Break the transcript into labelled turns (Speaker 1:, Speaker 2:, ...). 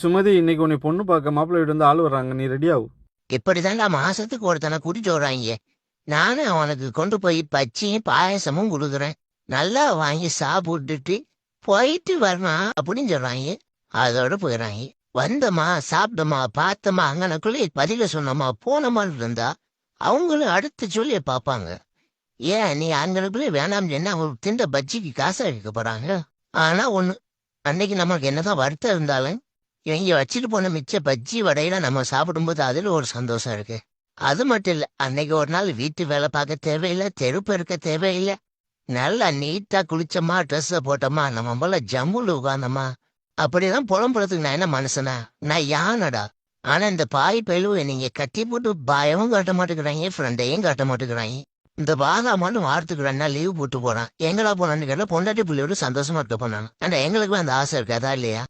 Speaker 1: சுமதி, இன்னைக்கு உன்னை பொண்ணு பார்க்க மாப்பிள்ளை வீடு வந்து ஆள் வர்றாங்க, நீ ரெடி ஆகு.
Speaker 2: இப்படிதான்டா மாசத்துக்கு ஒருத்தனை கூட்டிட்டு வர்றாங்க. நானும் அவனுக்கு கொண்டு போய் பச்சியும் பாயசமும் கொடுக்குறேன். நல்லா வாங்கி சாப்பிட்டுட்டு போயிட்டு வரணும் அப்படின்னு சொல்றாங்க. அதோட போயிடறாங்க. வந்தோமா, சாப்பிட்டோமா, பார்த்தோமா, அங்கனக்குள்ளே பதில சொன்னோமா, போன மாதிரி இருந்தா அவங்களும் அடுத்த சொல்லிய பார்ப்பாங்க. ஏன் நீ அங்கனக்குள்ளே வேணாம் என்ன அவங்க திண்ட பஜ்ஜிக்கு காசா வைக்க போறாங்க. ஆனா ஒண்ணு, அன்னைக்கு நமக்கு என்னதான் வருத்தம் இருந்தாலும் இவங்க வச்சுட்டு போன மிச்ச பஜ்ஜி வடையில நம்ம சாப்பிடும்போது அதுல ஒரு சந்தோஷம் இருக்கு. அது மட்டும் இல்ல, அன்னைக்கு ஒரு நாள் வீட்டு வேலை பார்க்க தேவையில்லை, தெருப்பு இருக்க தேவையில்லை. நல்லா நீட்டா குளிச்சோமா, ட்ரெஸ்ஸை போட்டோமா, நம்ம போல ஜம்முல உட்காந்தோமா. அப்படிதான் புலம்புறதுக்கு நான் என்ன மனுஷனா? நான் யானடா. ஆனா இந்த பாய் பயிலுவை நீங்க கட்டி போட்டு பயமும் காட்ட மாட்டேங்கிறாங்க, ஃப்ரெண்டையும் காட்ட மாட்டேங்கிறாங்க. இந்த வாகா மட்டும் வாரத்துக்கு 2 நாள் லீவு போட்டு போறான். எங்கடா போனான்னு கேட்டா பொண்டாட்டி புள்ளியோட சந்தோஷமா இருக்க போனாங்க. ஆனா எங்களுக்கு அந்த ஆசை இருக்காதா இல்லையா?